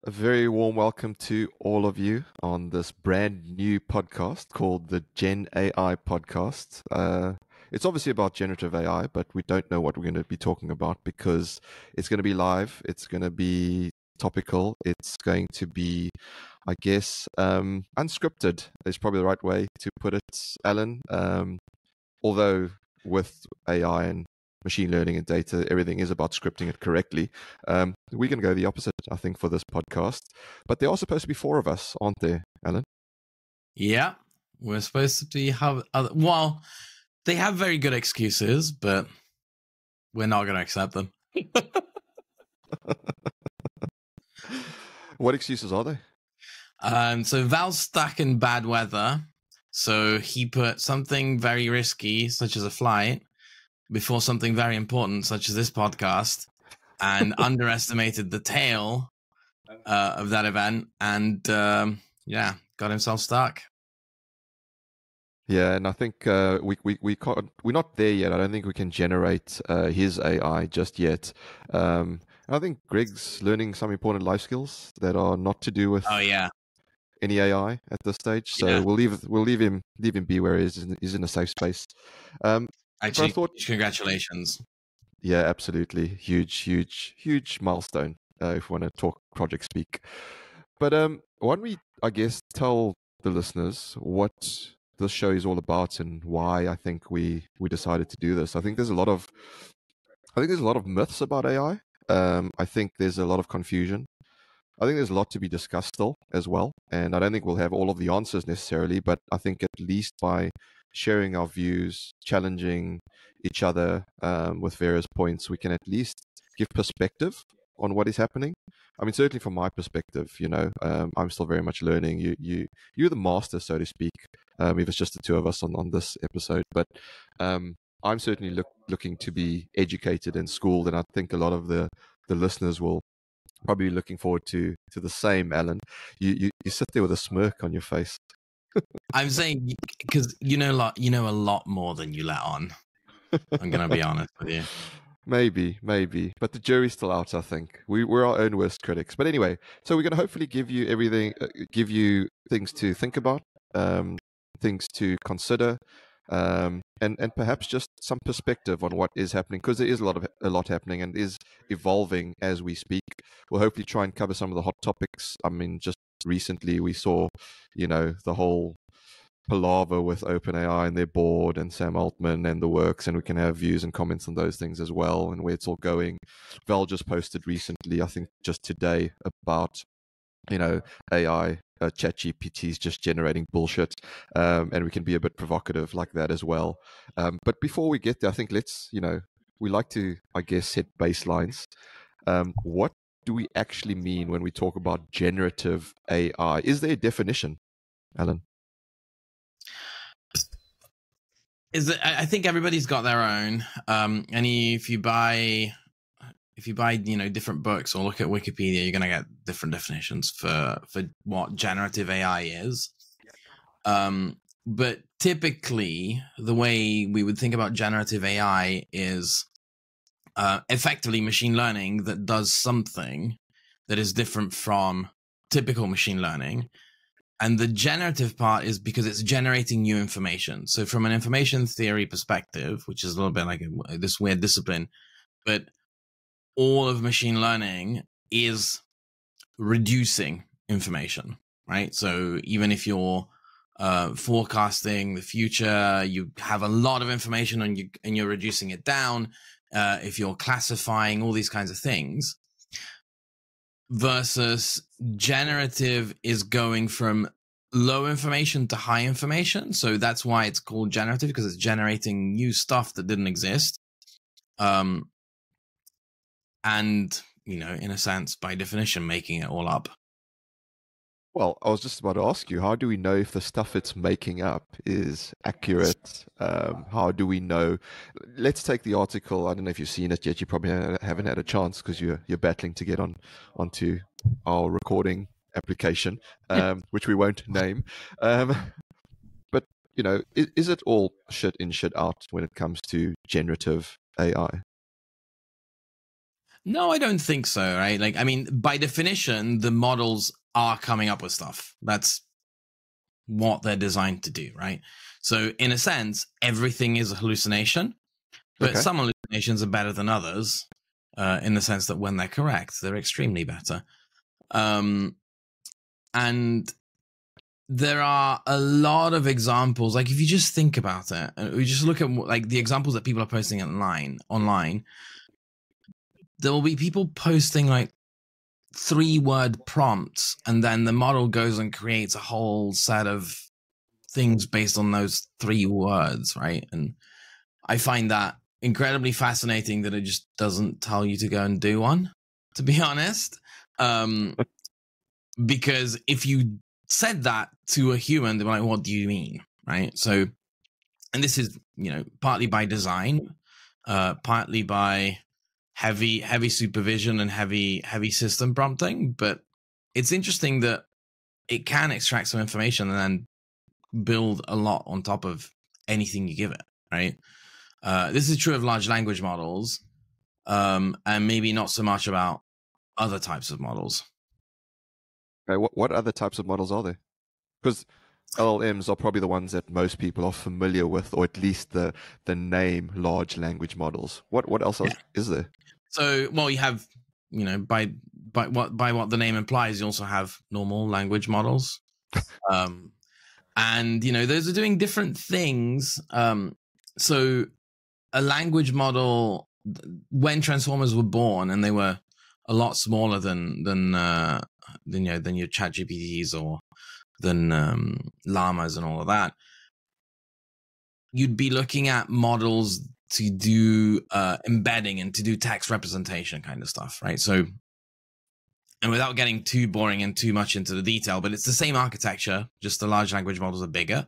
A very warm welcome to all of you on this brand new podcast called the GenAI Podcast. It's obviously about generative AI, but we don't know what we're going to be talking about because it's going to be live, it's going to be topical, it's going to be, I guess, unscripted is probably the right way to put it, Alan. Although with AI and machine learning and data, everything is about scripting it correctly. We can go the opposite, I think, for this podcast. But there are supposed to be four of us, aren't there, Alan? Yeah, we're supposed to be well, they have very good excuses, but we're not going to accept them. What excuses are they? So Val's stuck in bad weather, so he put something very risky, such as a flight, before something very important, such as this podcast, and underestimated the tail of that event, and got himself stuck. Yeah, and I think we can't, we're not there yet. I don't think we can generate his AI just yet. I think Greg's learning some important life skills that are not to do with any AI at this stage. So we'll leave him be where he is. He's in a safe space. Actually, congratulations. Yeah, absolutely. Huge milestone, if we want to talk project speak. But why don't we, I guess, tell the listeners what this show is all about and why I think we decided to do this. I think there's a lot of myths about AI. I think there's a lot of confusion. I think there's a lot to be discussed still as well. And I don't think we'll have all of the answers necessarily, but I think at least by sharing our views, challenging each other with various points, we can at least give perspective on what is happening. I mean, certainly from my perspective, I'm still very much learning. You're the master, so to speak, if it's just the two of us on this episode. But I'm certainly looking to be educated and schooled, and I think a lot of the listeners will probably be looking forward to the same. Alan, you sit there with a smirk on your face. I'm saying because you know a lot more than you let on. I'm gonna be honest with you. Maybe, but the jury's still out. I think we're our own worst critics. But anyway, so we're going to hopefully give you everything, give you things to think about, things to consider, and perhaps just some perspective on what is happening, because there is a lot happening and is evolving as we speak. We'll hopefully try and cover some of the hot topics. I mean, just recently we saw, the whole palaver with OpenAI and their board and Sam Altman and the works, and we can have views and comments on those things as well and where it's all going. Val just posted recently, I think just today, about AI, ChatGPT is just generating bullshit, and we can be a bit provocative like that as well. But before we get there, I think we like to, I guess, set baselines. What do we actually mean when we talk about generative AI? Is there a definition, Alan? I think everybody's got their own. If you buy different books or look at Wikipedia, you're gonna get different definitions for what generative AI is. But typically, the way we would think about generative AI is effectively machine learning that does something that is different from typical machine learning. And the generative part is because it's generating new information. So from an information theory perspective, which is a little bit like this weird discipline, but all of machine learning is reducing information, right? So even if you're forecasting the future, you have a lot of information and you're reducing it down. If you're classifying all these kinds of things, versus generative is going from low information to high information. So that's why it's called generative, because it's generating new stuff that didn't exist. And, in a sense, by definition, making it all up. Well, I was just about to ask you, how do we know if the stuff it's making up is accurate? How do we know? Let's take the article. I don't know if you've seen it yet. You probably haven't had a chance because you're battling to get onto our recording application, which we won't name. But, is it all shit in, shit out when it comes to generative AI? No, I don't think so, right? Like, I mean, by definition, the models are coming up with stuff. That's what they're designed to do, right? So in a sense, everything is a hallucination, but Okay. some hallucinations are better than others, in the sense that when they're correct, they're extremely better. And there are a lot of examples. Like, if you just think about it, and we just look at like the examples that people are posting online, there will be people posting like 3-word prompts, and then the model goes and creates a whole set of things based on those 3 words, right? And I find that incredibly fascinating that it just doesn't tell you to go and do one, to be honest. Because if you said that to a human, they're like, what do you mean? Right? So, and this is, partly by design, partly by heavy supervision and heavy system prompting. But it's interesting that it can extract some information and then build a lot on top of anything you give it, right? This is true of large language models, and maybe not so much about other types of models. Okay, what other types of models are there? Because LLMs are probably the ones that most people are familiar with, or at least the name large language models. What else is there? So, well, you have, by what the name implies, you also have normal language models. And, those are doing different things. So a language model, when transformers were born, and they were a lot smaller than your chat GPTs or than llamas and all of that, you'd be looking at models to do embedding and to do text representation kind of stuff, right? So, and without getting too boring and too much into the detail, but it's the same architecture, just the large language models are bigger.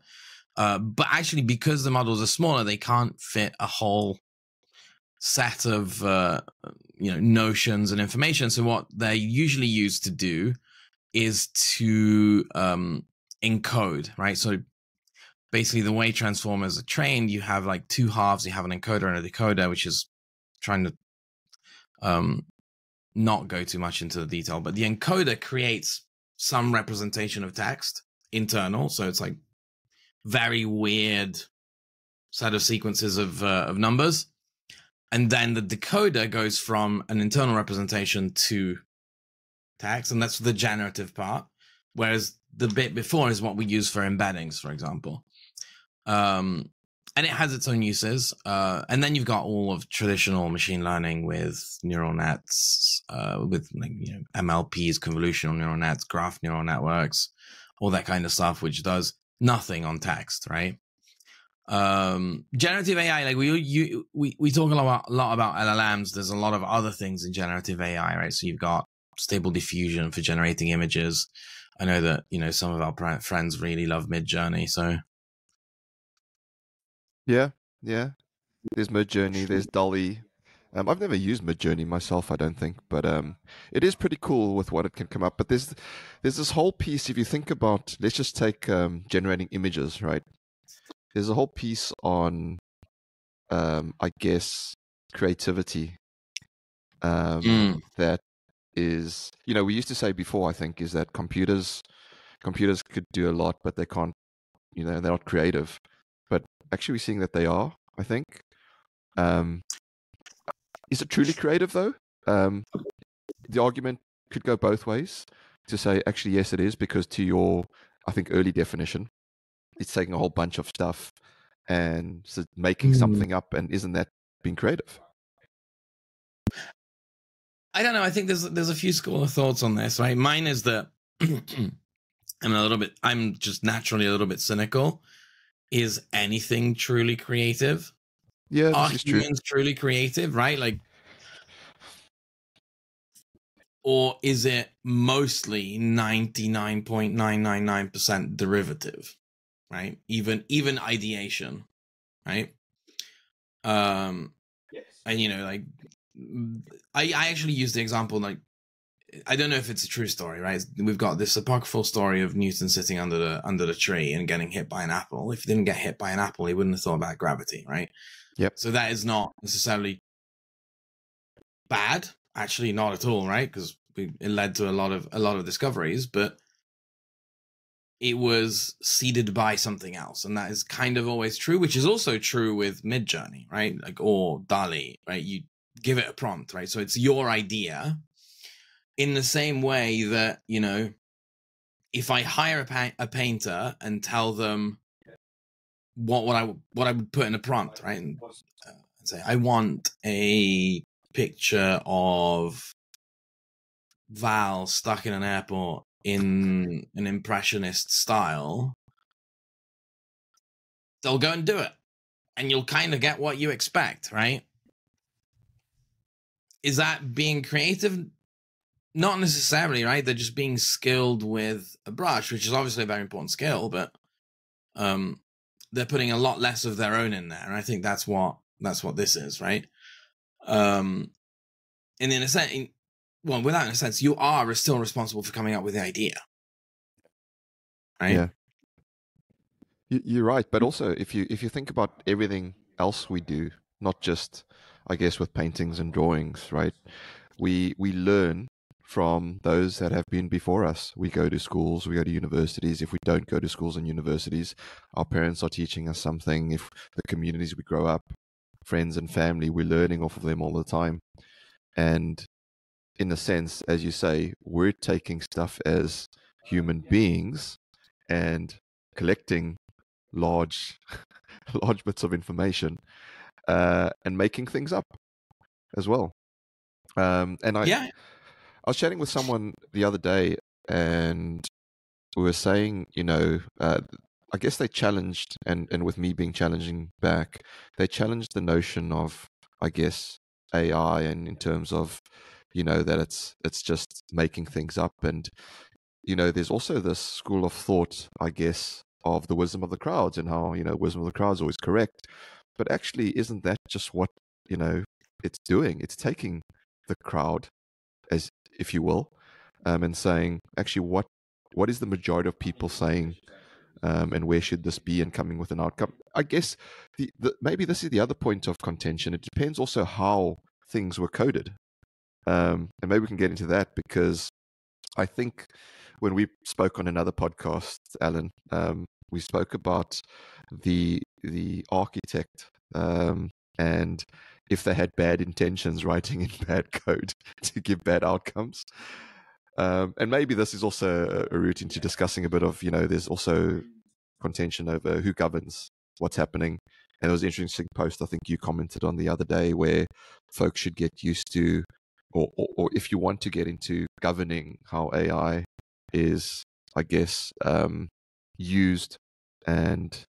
But actually, because the models are smaller, they can't fit a whole set of notions and information. So what they're usually used to do is to encode, right? So basically, the way transformers are trained, you have like 2 halves. You have an encoder and a decoder, which is trying to not go too much into the detail, but the encoder creates some representation of text internal. So it's like very weird set of sequences of numbers. And then the decoder goes from an internal representation to text, and that's the generative part. Whereas the bit before is what we use for embeddings, for example. And it has its own uses. And then you've got all of traditional machine learning with neural nets, with MLPs, convolutional neural nets, graph neural networks, all that kind of stuff, which does nothing on text, right? Generative AI, like we talk a lot about LLMs. There's a lot of other things in generative AI, right? So you've got stable diffusion for generating images. I know that some of our friends really love Midjourney, so yeah. There's Midjourney, there's Dolly. I've never used Midjourney myself, I don't think, but it is pretty cool with what it can come up. But there's this whole piece. If you think about, let's just take generating images, right? There's a whole piece on, I guess, creativity. That is, we used to say before, I think, is that computers could do a lot, but they can't, they're not creative. But actually, we're seeing that they are, I think. Is it truly creative, though? The argument could go both ways to say, actually, yes, it is, because to your, I think, early definition, it's taking a whole bunch of stuff and making something up, and isn't that being creative? I don't know. I think there's a few school of thoughts on this, right? Mine is that I'm just naturally a little bit cynical. Is anything truly creative? Yeah, Are this is humans truly creative, right? Like, or is it mostly 99.999% derivative, right? Even ideation, right? Yes. And like, I actually use the example, like, I don't know if it's a true story, right? We've got this apocryphal story of Newton sitting under the tree and getting hit by an apple. If he didn't get hit by an apple, he wouldn't have thought about gravity, right? Yep. So that is not necessarily bad, actually not at all, right? Because it led to a lot of discoveries, but it was seeded by something else, and that is kind of always true, which is also true with Midjourney, right? Like, or DALL-E, right? You give it a prompt, right? So it's your idea. In the same way that, you know, if I hire a painter and tell them what I would put in a prompt, right, and say I want a picture of Val stuck in an airport in an impressionist style, they'll go and do it, and you'll kind of get what you expect, right? Is that being creative? Not necessarily, right? They're just being skilled with a brush, which is obviously a very important skill, but they're putting a lot less of their own in there, and I think that's what this is, right? And in a sense, without in a sense, you are still responsible for coming up with the idea, right? Yeah, you're right. But also, if you think about everything else we do, not just, I guess, with paintings and drawings, right? We learn from those that have been before us. We go to schools, we go to universities. If we don't go to schools and universities, our parents are teaching us something. If the communities we grow up, friends and family, we're learning off of them all the time. And in a sense, as you say, we're taking stuff as human beings and collecting large large bits of information and making things up as well. And Yeah. I was chatting with someone the other day, and we were saying, you know, I guess they challenged, and with me being challenging back, they challenged the notion of, I guess, AI, and in terms of, you know, that it's just making things up. And, you know, there's also this school of thought, I guess, of the wisdom of the crowds, and how, you know, wisdom of the crowds is always correct. But actually, isn't that just what, you know, it's doing? It's taking the crowd, as if you will, and saying, actually, what is the majority of people saying, and where should this be, and coming with an outcome. I guess maybe this is the other point of contention. It depends also how things were coded, and maybe we can get into that, because I think when we spoke on another podcast, Alan, we spoke about the architect, and if they had bad intentions writing in bad code to give bad outcomes. And maybe this is also a route into discussing a bit of, you know, there's also contention over who governs what's happening. And there was an interesting post I think you commented on the other day, where folks should get used to, or if you want to get into governing how AI is, I guess, used and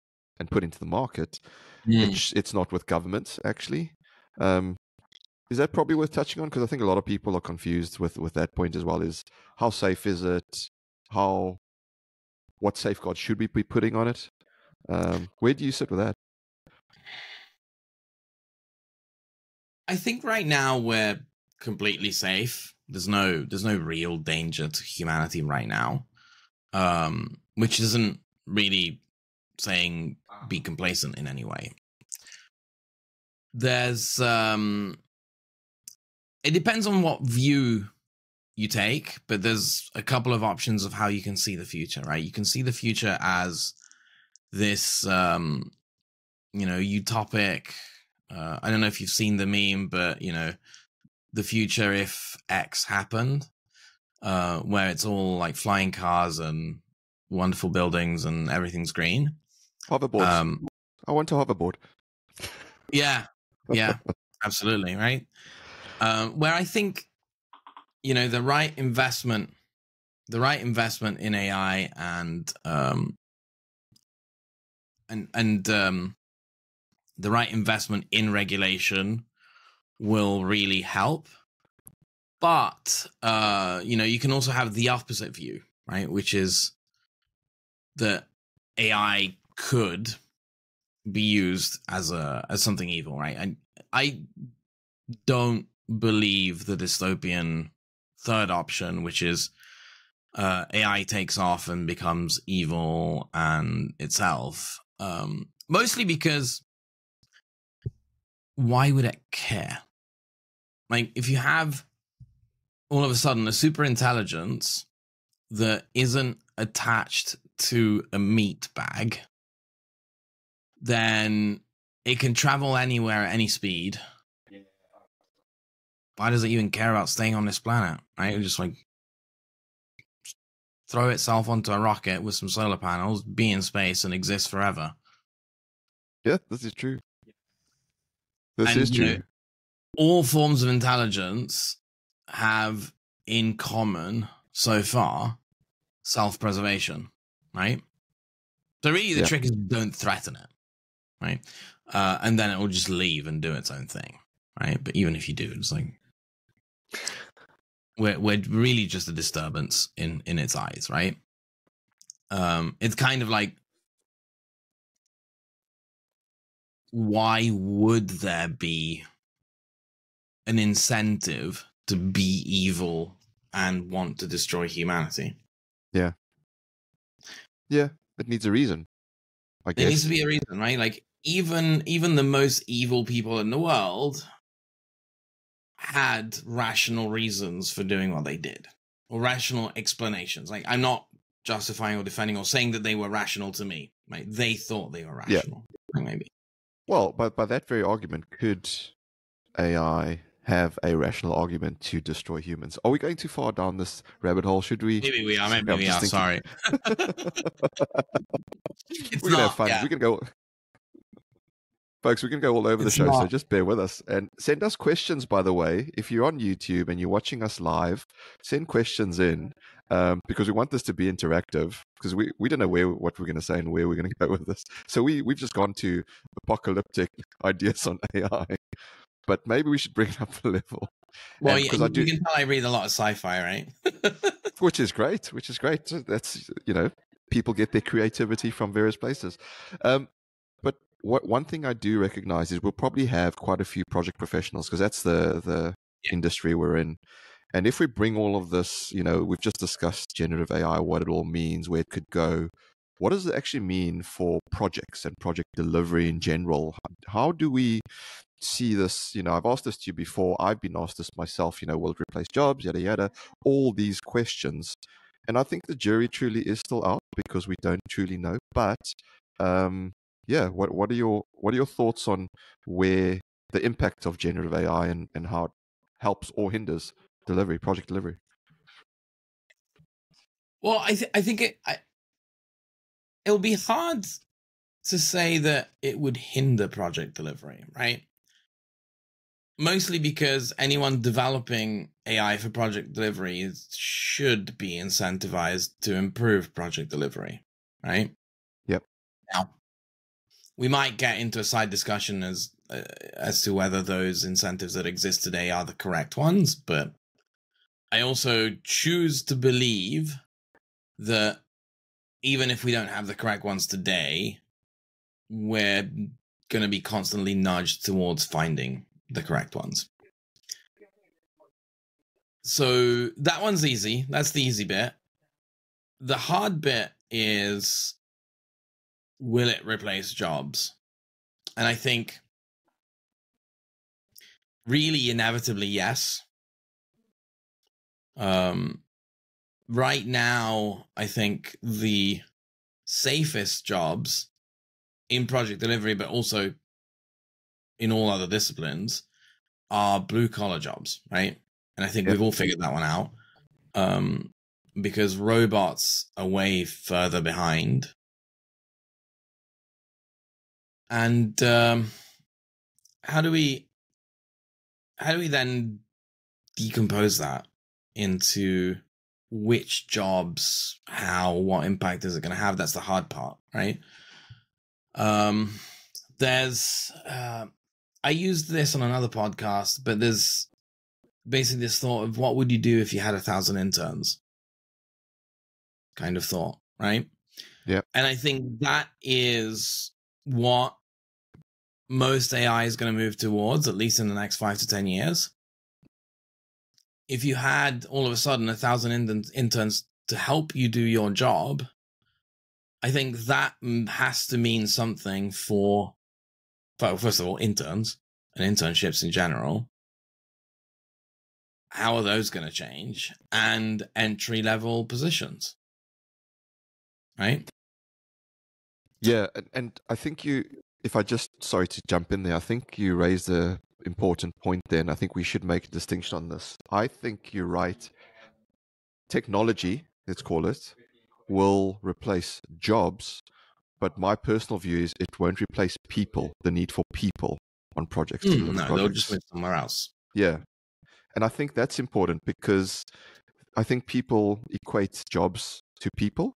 put into the market, it's not with governments, actually. Is that probably worth touching on? Because I think a lot of people are confused with that point as well. Is how safe is it? What safeguards should we be putting on it? Where do you sit with that? I think right now we're completely safe. There's no real danger to humanity right now, which isn't really saying be complacent in any way. There's it depends on what view you take, but there's a couple of options of how you can see the future, right? You can see the future as this you know, utopic, I don't know if you've seen the meme, but, you know, the future if X happened, where it's all like flying cars and wonderful buildings and everything's green. Hoverboards. I want a hoverboard. Yeah, absolutely, right? Where I think, you know, the right investment in AI and the right investment in regulation will really help. But you know, you can also have the opposite view, right? Which is that AI could be used as something evil, right? I don't believe the dystopian third option, which is AI takes off and becomes evil and itself. Mostly because why would it care? Like, if you have all of a sudden a super intelligence that isn't attached to a meat bag, then it can travel anywhere at any speed. Why does it even care about staying on this planet? Right? It just like throw itself onto a rocket with some solar panels, be in space, and exist forever. Yeah, this is true. This And, is true. All forms of intelligence have in common so far self-preservation, right? So really the trick is don't threaten it, right? And then it will just leave and do its own thing, right? But even if you do, it's like we're really just a disturbance in its eyes, right? It's kind of like, why would there be an incentive to be evil and want to destroy humanity? Yeah. Yeah, it needs a reason, I guess. There needs to be a reason, right? Like even the most evil people in the world had rational reasons for doing what they did, or rational explanations. Like, I'm not justifying or defending or saying that they were rational to me, right? They thought they were rational, maybe. Well, by that very argument, could AI have a rational argument to destroy humans? Are we going too far down this rabbit hole? Should we? Maybe we are. Maybe we are. Sorry. We're gonna have fun. We can go. Folks, we can go all over the show, so just bear with us. And send us questions, by the way. If you're on YouTube and you're watching us live, send questions in, because we want this to be interactive, because we don't know what we're going to say and where we're going to go with this. So we've just gone to apocalyptic ideas on AI, but maybe we should bring it up a level. Well, you can tell I read a lot of sci-fi, right? Which is great. That's, people get their creativity from various places. But one thing I do recognize is we'll probably have quite a few project professionals, because that's the industry we're in. And if we bring all of this, we've just discussed generative AI, what it all means, where it could go. What does it actually mean for projects and project delivery in general? How do we see this? I've asked this to you before. I've been asked this myself, will it replace jobs, yada, yada, all these questions. And I think the jury truly is still out, because we don't truly know. But what are your thoughts on where the impact of generative AI and how it helps or hinders project delivery? Well, I think it'll be hard to say that it would hinder project delivery, right? Mostly because anyone developing AI for project delivery should be incentivized to improve project delivery, right? Yep. Now, we might get into a side discussion as to whether those incentives that exist today are the correct ones, but I also choose to believe that even if we don't have the correct ones today, we're going to be constantly nudged towards finding the correct ones. So that one's easy. That's the easy bit. The hard bit is, will it replace jobs? And I think really inevitably, yes. Right now, I think the safest jobs in project delivery, but also in all other disciplines, are blue-collar jobs, right? And I think we've all figured that one out, because robots are way further behind. And how do we then decompose that into which jobs, how, what impact is it going to have? That's the hard part, right? There's I used this on another podcast, but there's basically this thought of, what would you do if you had 1,000 interns? Kind of thought, right? Yeah. And I think that is what most AI is going to move towards, at least in the next 5 to 10 years. If you had all of a sudden 1,000 interns to help you do your job, I think that has to mean something for, well, first of all, interns and internships in general. how are those going to change? And entry level positions, right? Yeah, and I think if I just, sorry to jump in there, I think you raised a important point there, and I think we should make a distinction on this. I think you're right. Technology, let's call it, will replace jobs, but my personal view is it won't replace people, the need for people on projects to deliver No, they'll just projects. move somewhere else. Yeah. And I think that's important because I think people equate jobs to people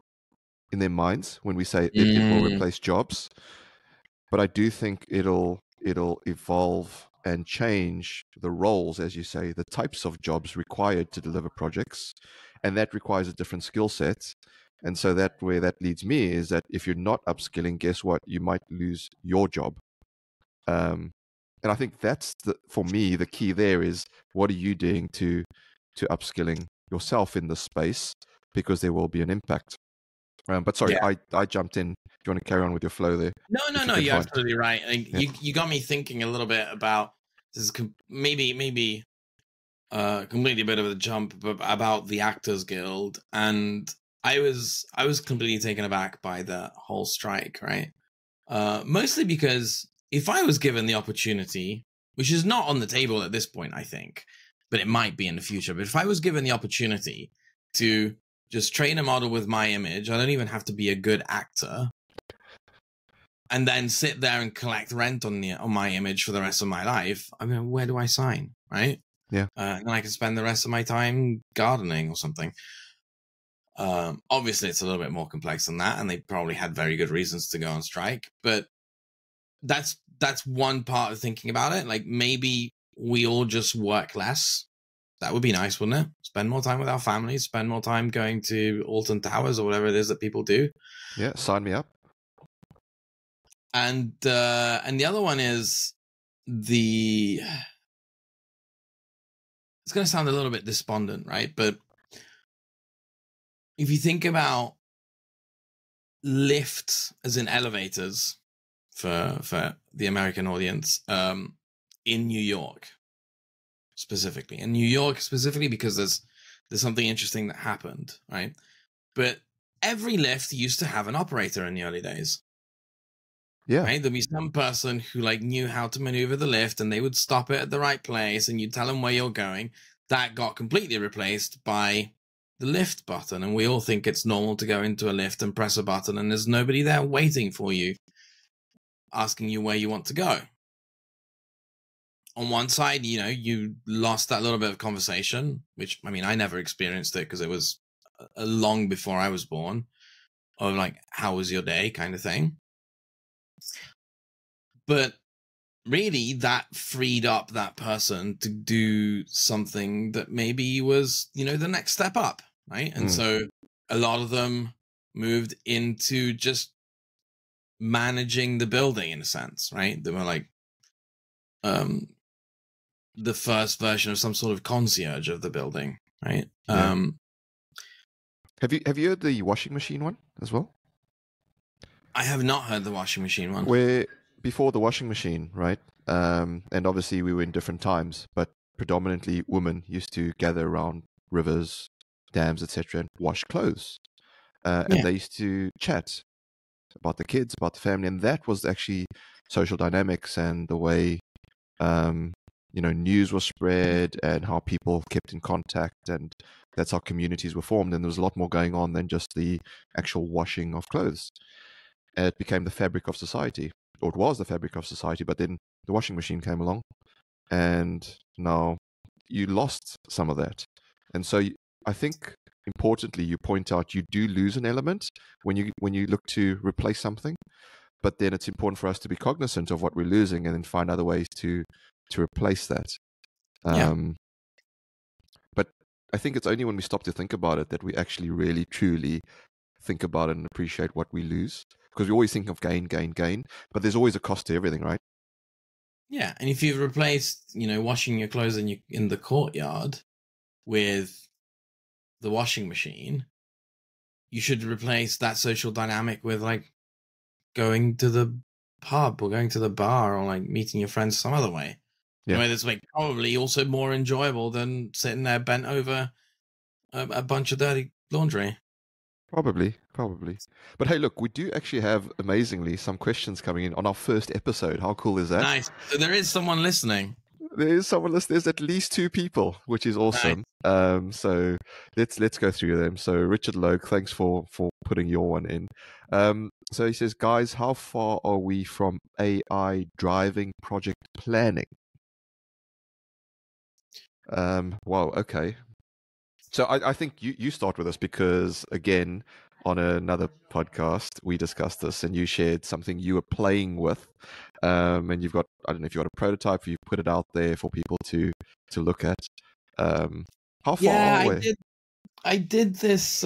in their minds when we say it will replace jobs. But I do think it'll evolve and change the roles, as you say, the types of jobs required to deliver projects, and that requires a different skill set. And so that where that leads me is that if you're not upskilling, guess what? You might lose your job. And I think that's for me the key there is what are you doing to upskilling yourself in this space because there will be an impact. But sorry, Yeah. I jumped in. Do you want to carry on with your flow there? No, you're absolutely right. Yeah. You got me thinking a little bit about this is maybe completely a bit of a jump about the Actors Guild, and I was completely taken aback by the whole strike, right? Mostly because if I was given the opportunity, which is not on the table at this point, I think, but it might be in the future, but if I was given the opportunity to just train a model with my image, I don't even have to be a good actor, and then sit there and collect rent on my image for the rest of my life, I mean, where do I sign, right? Yeah. And I can spend the rest of my time gardening or something. Obviously, it's a little bit more complex than that, and they probably had very good reasons to go on strike. But that's one part of thinking about it. Like maybe we all just work less. That would be nice, wouldn't it? Spend more time with our families. Spend more time going to Alton Towers or whatever it is that people do. Yeah, sign me up. And the other one is it's going to sound a little bit despondent, right? But if you think about lifts as in elevators for the American audience, in New York specifically, because there's something interesting that happened, right? But every lift used to have an operator in the early days. Yeah. Right? There'd be some person who like knew how to maneuver the lift, and they would stop it at the right place, and you'd tell them where you're going. That got completely replaced by the lift button, and we all think it's normal to go into a lift and press a button, and there's nobody there waiting for you, asking you where you want to go. On one side, you lost that little bit of conversation, which, I mean, I never experienced it because it was long before I was born, of like, how was your day kind of thing. But really, that freed up that person to do something that maybe was, the next step up, right? And so a lot of them moved into just managing the building in a sense, right? They were like the first version of some sort of concierge of the building, right? Yeah. Have you heard the washing machine one as well? I have not heard the washing machine one. Where before the washing machine, right? And obviously we were in different times, but predominantly women used to gather around rivers, dams, etc., and wash clothes. And they used to chat about the kids, about the family, and that was actually social dynamics and the way news was spread and how people kept in contact, and that's how communities were formed. And there was a lot more going on than just the actual washing of clothes. And it became the fabric of society, or it was the fabric of society, but then the washing machine came along, and now you lost some of that. And so I think importantly, you point out you do lose an element when you look to replace something, but then it's important for us to be cognizant of what we're losing and then find other ways to replace that. But I think it's only when we stop to think about it that we actually really truly think about it and appreciate what we lose, because we always think of gain, but there's always a cost to everything, right? Yeah, and if you've replaced, washing your clothes in the courtyard with the washing machine, you should replace that social dynamic with like going to the pub or going to the bar or like meeting your friends some other way, In a way that's like probably also more enjoyable than sitting there bent over a bunch of dirty laundry. Probably. But hey, look, we do actually have, amazingly, some questions coming in on our first episode. How cool is that? Nice. So there is someone listening. There is someone listening. There's at least 2 people, which is awesome. Nice. So let's go through them. So Richard Logue, thanks for putting your one in. So he says, guys, how far are we from AI driving project planning? Wow, okay. So I think you start with this because, again, on another podcast, we discussed this and you shared something you were playing with. And you've got, I don't know if you got a prototype, you've put it out there for people to look at. How far are we? I did this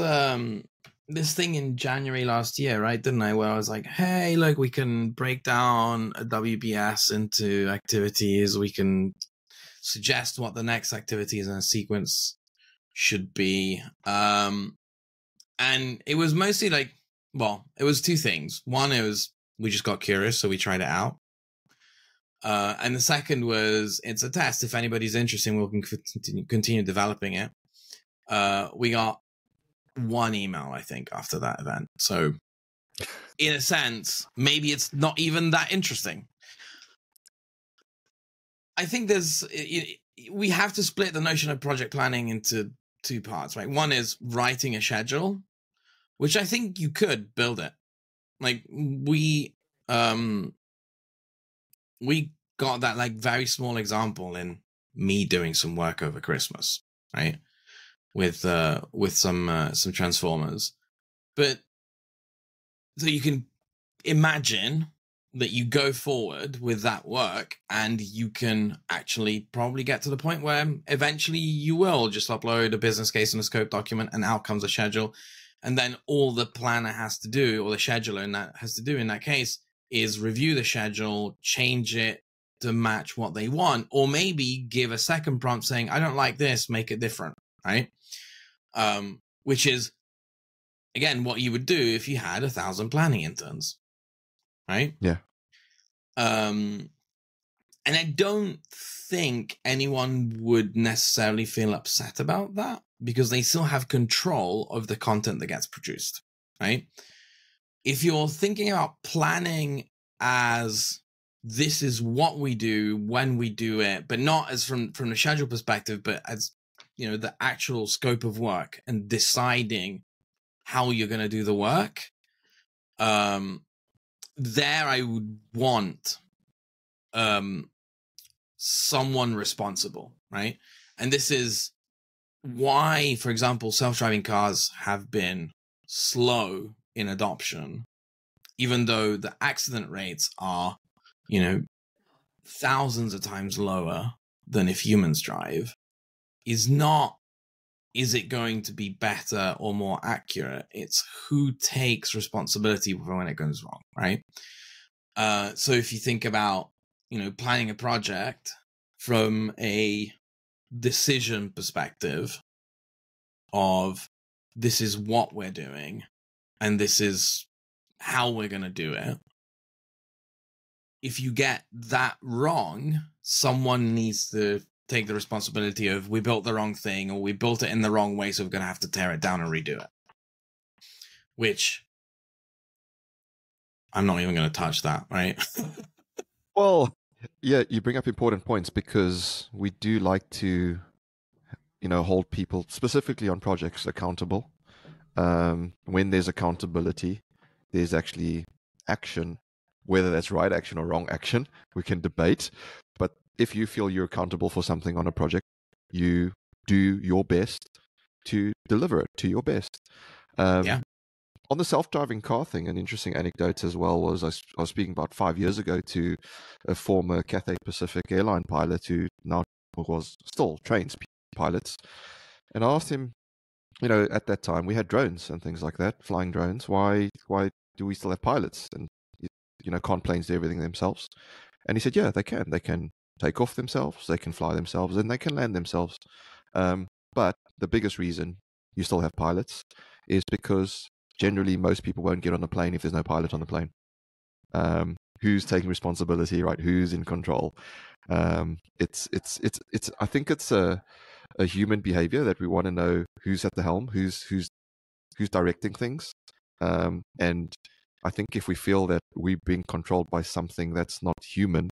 this thing in January last year, right? Didn't I? Where I was like, hey, look, we can break down a WBS into activities. We can suggest what the next activities in a sequence should be. And it was mostly like, well, it was 2 things. One, it was we just got curious, so we tried it out. And the second was it's a test. If anybody's interested, we can continue developing it. We got 1 email, I think, after that event. So in a sense, maybe it's not even that interesting. I think we have to split the notion of project planning into 2 parts, right? One is writing a schedule, which I think you could build it. Like we got that like very small example in me doing some work over Christmas, right? With some transformers. But so you can imagine that you go forward with that work and you can actually probably get to the point where eventually you will just upload a business case and a scope document and out comes a schedule. And then all the planner has to do, or the scheduler in that has to do in that case, is review the schedule, change it to match what they want, or maybe give a second prompt saying, I don't like this, make it different, right? Which is, again, what you would do if you had 1,000 planning interns, right? Yeah. And I don't think anyone would necessarily feel upset about that because they still have control of the content that gets produced, right? If you're thinking about planning as this is what we do when we do it, but not as from the schedule perspective, but as, you know, the actual scope of work and deciding how you're going to do the work, there I would want someone responsible, right? And this is why, for example, self-driving cars have been slow in adoption, even though the accident rates are, you know, thousands of times lower than if humans drive, is not, is it going to be better or more accurate? It's who takes responsibility for when it goes wrong, right? So if you think about, you know, planning a project from a decision perspective of this is what we're doing and this is how we're going to do it. If you get that wrong, someone needs to take the responsibility of we built the wrong thing or we built it in the wrong way, so we're going to have to tear it down and redo it. Which I'm not even going to touch that, right? Well, yeah, you bring up important points because we do like to, you know, hold people specifically on projects accountable. When there's accountability, there's actually action, whether that's right action or wrong action, we can debate. But if you feel you're accountable for something on a project, you do your best to deliver it to your best. Yeah. On the self-driving car thing, an interesting anecdote as well was I was speaking about 5 years ago to a former Cathay Pacific airline pilot who now was still trains pilots. And I asked him, you know, at that time we had drones and things like that, flying drones. Why do we still have pilots? And, you know, can't planes do everything themselves? And he said, yeah, they can. They can take off themselves, they can fly themselves, and they can land themselves. But the biggest reason you still have pilots is because generally most people won't get on a plane if there's no pilot on the plane. Who's taking responsibility, right? Who's in control? It's I think it's a human behavior that we want to know who's at the helm, who's directing things. And I think if we feel that we're being controlled by something that's not human,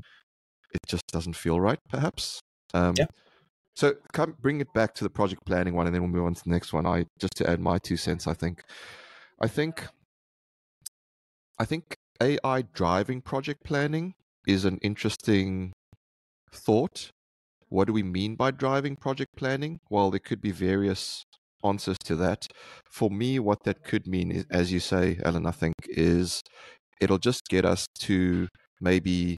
it just doesn't feel right, perhaps. Yeah. So bring it back to the project planning one, and then we'll move on to the next one. Just to add my 2 cents, I think AI driving project planning is an interesting thought. What do we mean by driving project planning? Well, there could be various answers to that. For me, what that could mean is, as you say, Alan, I think, is it'll just get us to maybe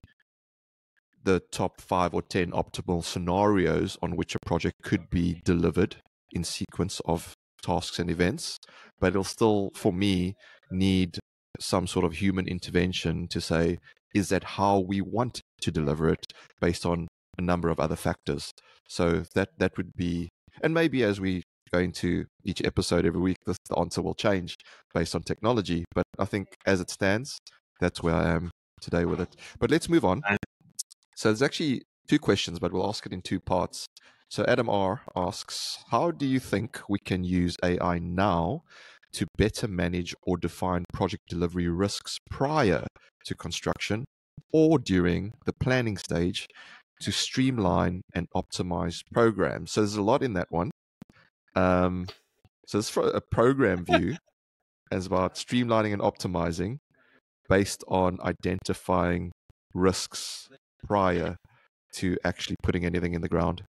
the top 5 or 10 optimal scenarios on which a project could be delivered in sequence of tasks and events. But it'll still, for me, need some sort of human intervention to say, is that how we want to deliver it based on a number of other factors? So that would be, and maybe as we go into each episode every week, the answer will change based on technology. But I think as it stands, that's where I am today with it. But let's move on. So there's actually 2 questions, but we'll ask it in 2 parts. So Adam R asks, how do you think we can use AI now to better manage or define project delivery risks prior to construction or during the planning stage to streamline and optimize programs? So there's a lot in that one. So this for a program view is about streamlining and optimizing based on identifying risks prior to actually putting anything in the ground.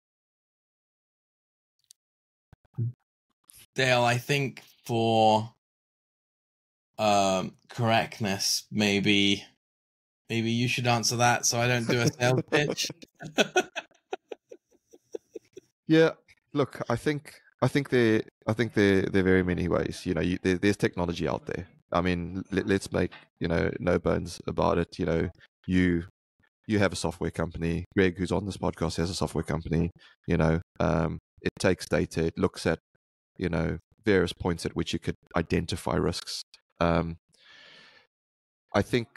Dale, I think for correctness, maybe you should answer that so I don't do a sales pitch. Yeah, look, I think there are very many ways. You know, there's technology out there. I mean, let's make, no bones about it. You have a software company. Greg, who's on this podcast, has a software company. It takes data. It looks at, various points at which you could identify risks. I think,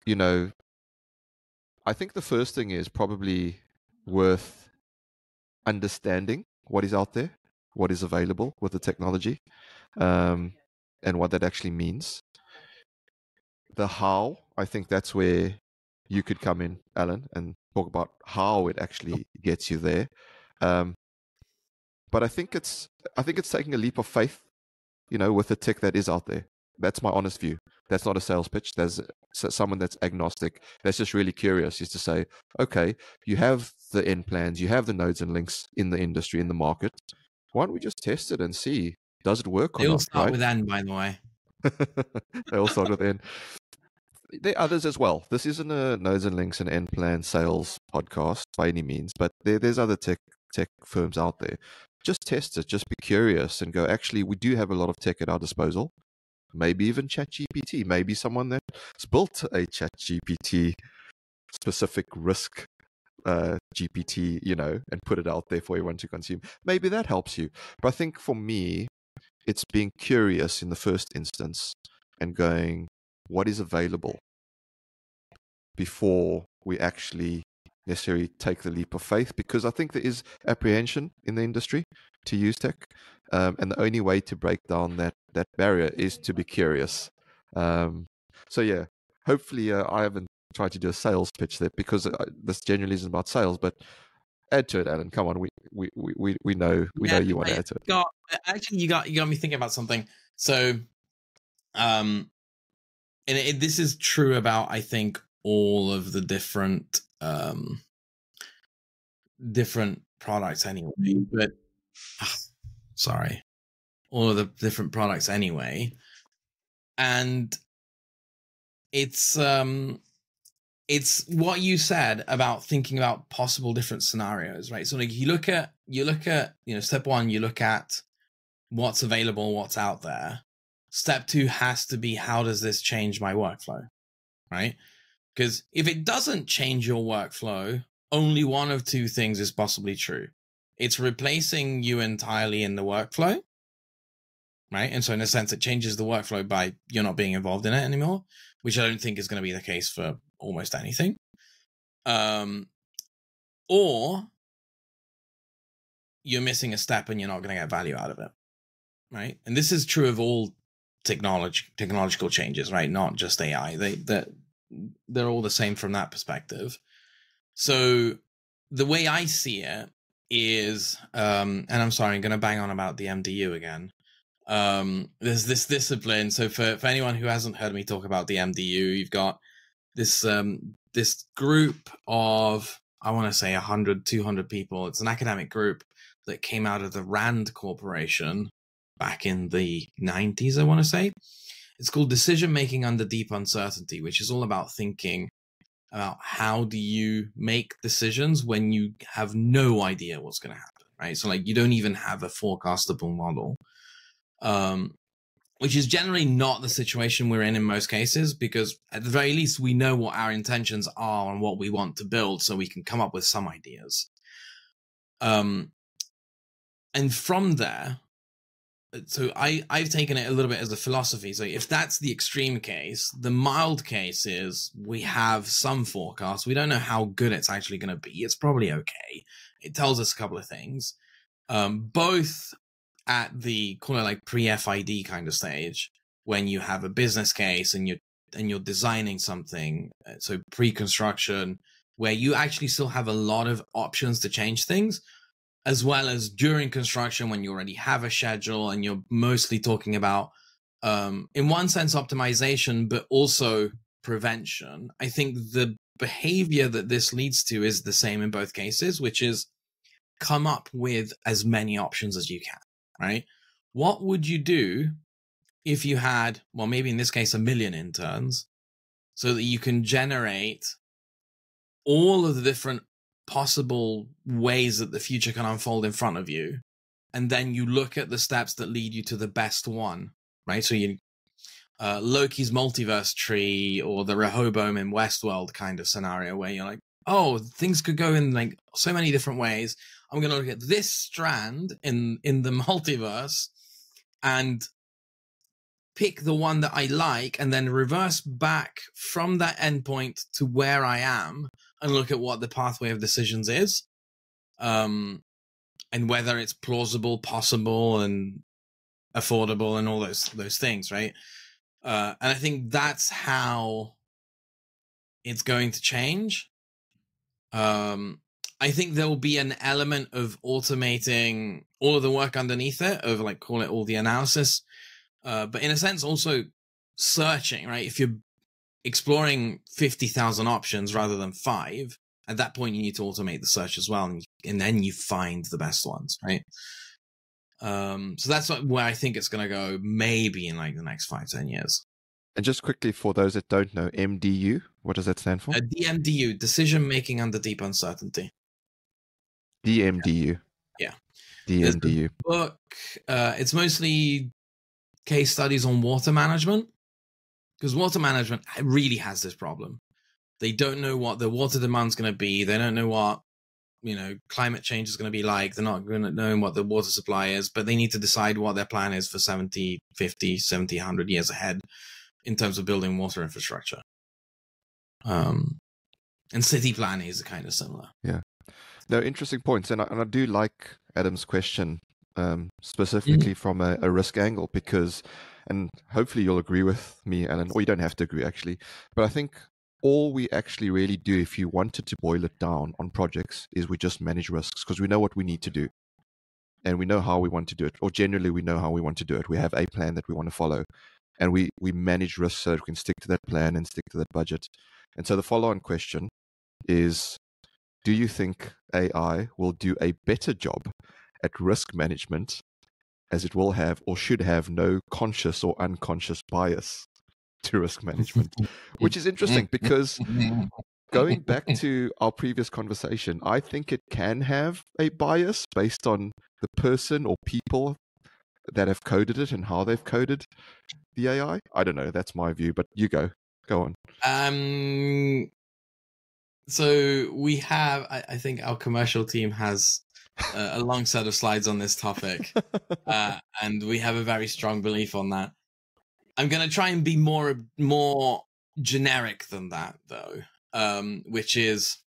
I think the first thing is probably worth understanding what is out there, what is available with the technology, and what that actually means. The how, I think that's where you could come in, Alan, and talk about how it actually gets you there. But I think it's taking a leap of faith, with the tech that is out there. That's my honest view. That's not a sales pitch. There's someone that's agnostic, that's just really curious, is to say, okay, you have the end plans, you have the nodes and links in the industry, in the market. Why don't we just test it and see, does it work or They all not? start Right? with N, by the way. They all start with N. There are others as well. This isn't a nodes and links and end plan sales podcast by any means, but there's other tech firms out there. Just test it. Just be curious and go, actually, we do have a lot of tech at our disposal. Maybe even ChatGPT. Maybe someone that's built a ChatGPT specific risk GPT, and put it out there for everyone to consume. Maybe that helps you. But I think for me, it's being curious in the first instance and going, what is available before we actually necessarily take the leap of faith? Because I think there is apprehension in the industry to use tech, and the only way to break down that barrier is to be curious. So yeah, hopefully I haven't tried to do a sales pitch there, because this generally isn't about sales, but add to it, Alan. Come on, we know you want to add to it. Actually, you got me thinking about something. So, and this is true about, I think, all of the different products anyway. But sorry, all of the different products anyway, and it's what you said about thinking about possible different scenarios, right? So like you look at step 1, you look at what's available, what's out there. Step 2 has to be, how does this change my workflow, right? Because if it doesn't change your workflow, only one of 2 things is possibly true. It's replacing you entirely in the workflow, right? And so in a sense, it changes the workflow by you're not being involved in it anymore, which I don't think is going to be the case for almost anything. or you're missing a step and you're not going to get value out of it, right? And this is true of all technological changes, right? Not just AI. They're all the same from that perspective. So the way I see it is, and I'm sorry, I'm going to bang on about the MDU again. There's this discipline. So for anyone who hasn't heard me talk about the MDU, you've got this this group of, I want to say 100, 200 people. It's an academic group that came out of the Rand Corporation back in the 90s, I want to say. It's called Decision Making Under Deep Uncertainty, which is all about thinking about how do you make decisions when you have no idea what's going to happen, right? So like you don't even have a forecastable model, which is generally not the situation we're in most cases, because at the very least we know what our intentions are and what we want to build, so we can come up with some ideas. And from there, so I've taken it a little bit as a philosophy. So if that's the extreme case, the mild case is we have some forecast. We don't know how good it's actually going to be. It's probably okay. It tells us a couple of things, both at the, call it like pre-FID kind of stage, when you have a business case and you're designing something, so pre-construction, where you actually still have a lot of options to change things, as well as during construction when you already have a schedule and you're mostly talking about, in one sense, optimization, but also prevention. I think the behavior that this leads to is the same in both cases, which is come up with as many options as you can, right? What would you do if you had, well, maybe in this case, 1 million interns, so that you can generate all of the different possible ways that the future can unfold in front of you, and then you look at the steps that lead you to the best one, right? So you Loki's multiverse tree, or the Rehoboam in Westworld kind of scenario, where you're like, oh, things could go in like so many different ways. I'm going to look at this strand in the multiverse and pick the one that I like, and then reverse back from that endpoint to where I am and look at what the pathway of decisions is, and whether it's plausible, possible, and affordable, and all those things, right? And I think that's how it's going to change. I think there will be an element of automating all of the work underneath it, of like, call it all the analysis, but in a sense also searching, right? If you're exploring 50,000 options rather than 5, at that point you need to automate the search as well, and then you find the best ones, right? So that's where I think it's going to go, maybe in like the next 5-10 years. And just quickly, for those that don't know, MDU, what does that stand for? DMDU, Decision Making Under Deep Uncertainty. DMDU. Yeah. DMDU. Book. It's mostly case studies on water management, because water management really has this problem. They don't know what the water demand's going to be. They don't know what, climate change is going to be like. They're not going to know what the water supply is, but they need to decide what their plan is for 70, 50, 70, 100 years ahead in terms of building water infrastructure. And city planning is kind of similar. Yeah. No, interesting points. And I do like Adam's question, specifically from a risk angle, because, and hopefully you'll agree with me, Alan, or you don't have to agree actually, but I think all we actually really do, if you wanted to boil it down on projects, is we just manage risks, because we know what we need to do and we know how we want to do it, or generally we know how we want to do it. We have a plan that we want to follow, and we manage risks so that we can stick to that plan and stick to that budget. And so the follow-on question is, do you think AI will do a better job at risk management, as it will have or should have no conscious or unconscious bias to risk management? Which is interesting, because going back to our previous conversation, I think it can have a bias based on the person or people that have coded it and how they've coded the AI. I don't know. That's my view, but you go on. So we have, I think our commercial team has a long set of slides on this topic, and we have a very strong belief on that. I'm going to try and be more generic than that, though, which is,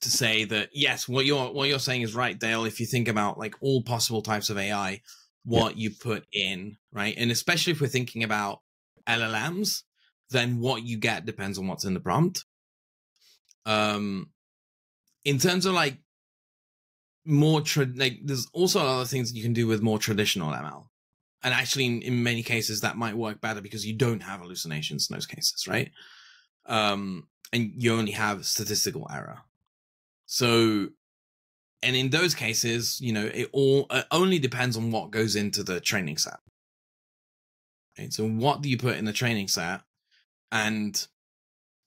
to say that yes, what you're saying is right, Dale. If you think about like all possible types of AI, what you put in, right, and especially if we're thinking about LLMs, then what you get depends on what's in the prompt. In terms of like more like, there's also other things that you can do with more traditional ML, and actually in many cases that might work better because you don't have hallucinations in those cases, right? And you only have statistical error. So, and in those cases, you know, it only depends on what goes into the training set. Right? So what do you put in the training set? And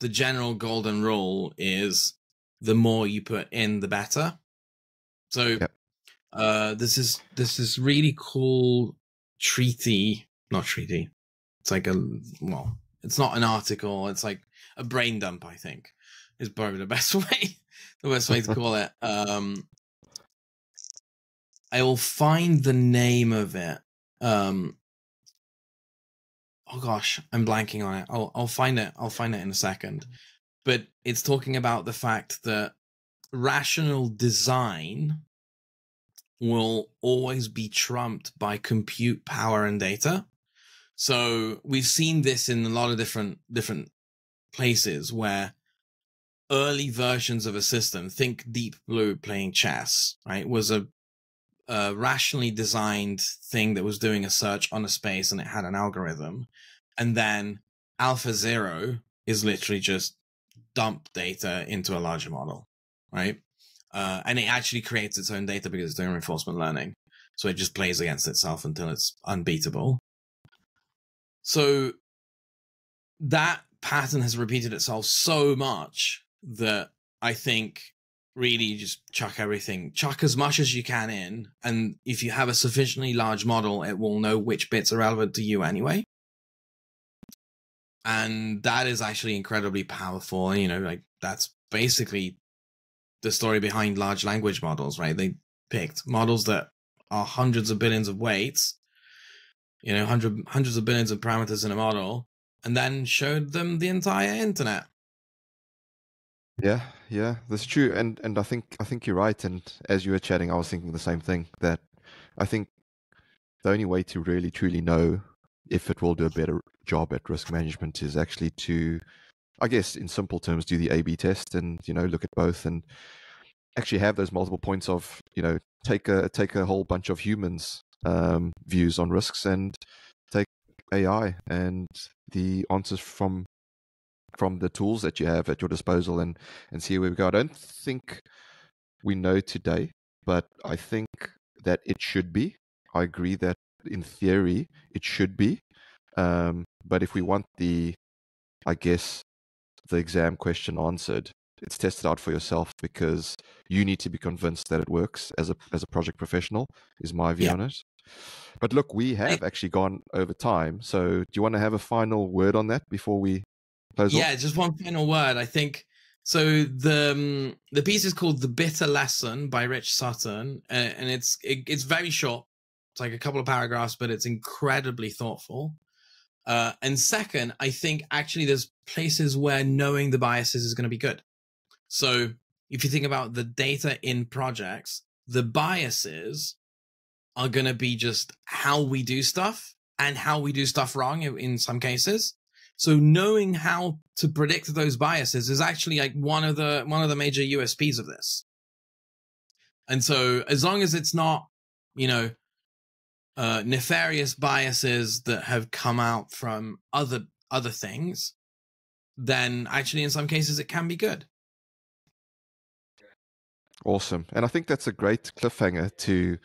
the general golden rule is the more you put in, the better. So this is really cool not treaty. It's like it's not an article. It's like a brain dump, I think, is probably the best way to call it. I will find the name of it. Oh gosh, I'm blanking on it. I'll find it. I'll find it in a second. But it's talking about the fact that rational design will always be trumped by compute power and data. So we've seen this in a lot of different places where early versions of a system, think Deep Blue playing chess, right, was a rationally designed thing that was doing a search on a space and it had an algorithm. And then AlphaZero is literally just dump data into a larger model, right? And it actually creates its own data because it's doing reinforcement learning. So it just plays against itself until it's unbeatable. So that pattern has repeated itself so much that I think really just chuck as much as you can in. And if you have a sufficiently large model, it will know which bits are relevant to you anyway. And that is actually incredibly powerful. And, you know, like that's basically the story behind large language models, right? They picked models that are hundreds of billions of weights, you know, hundreds of billions of parameters in a model, and then showed them the entire internet. Yeah, that's true. And I think you're right. And as you were chatting, I was thinking the same thing, that I think the only way to really truly know if it will do a better job at risk management is actually to, I guess, in simple terms, do the A/B test and, you know, look at both and actually have those multiple points of, you know, take a whole bunch of humans' views on risks and take AI and the answers from the tools that you have at your disposal and see where we go. I don't think we know today, but I think that it should be. I agree that in theory it should be. But if we want the exam question answered, it's tested out for yourself because you need to be convinced that it works as a project professional, is my view on it. But look, we have actually gone over time. So do you want to have a final word on that before we close off? Yeah, just one final word. I think so. The piece is called "The Bitter Lesson" by Rich Sutton, and it's very short. It's like a couple of paragraphs, but it's incredibly thoughtful. And second, I think actually there's places where knowing the biases is going to be good. So if you think about the data in projects, the biases are going to be just how we do stuff and how we do stuff wrong in some cases. So knowing how to predict those biases is actually like one of the major USPs of this. And so as long as it's not, you know, nefarious biases that have come out from other things, then actually in some cases it can be good. Awesome. And I think that's a great cliffhanger to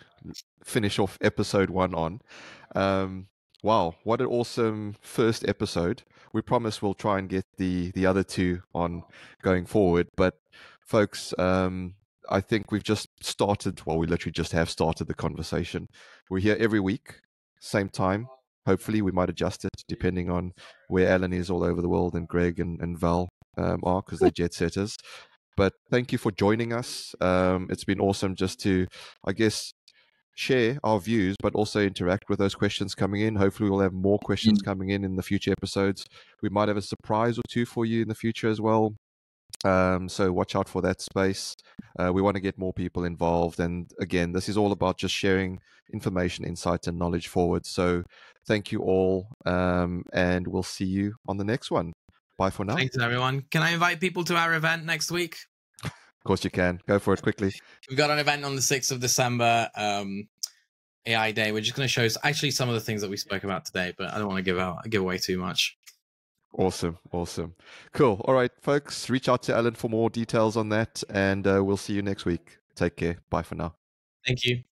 finish off episode 1 on. Wow, what an awesome first episode. We promise we'll try and get the other 2 on going forward. But folks, I think we've just started, well, we literally just have started the conversation. We're here every week, same time. Hopefully we might adjust it depending on where Alan is all over the world and Greg and Val are, because they're jet setters. But thank you for joining us. It's been awesome just to, I guess, share our views, but also interact with those questions coming in. Hopefully we'll have more questions coming in the future episodes. We might have a surprise or 2 for you in the future as well. So watch out for that space. We want to get more people involved. And again, this is all about just sharing information, insights, and knowledge forward. So thank you all. And we'll see you on the next one. Bye for now. Thanks, everyone. Can I invite people to our event next week? Of course you can. Go for it quickly. We've got an event on the 6th of December, AI Day. We're just going to show actually some of the things that we spoke about today, but I don't want to give away too much. Awesome. Cool. All right, folks, reach out to Alan for more details on that, and we'll see you next week. Take care. Bye for now. Thank you.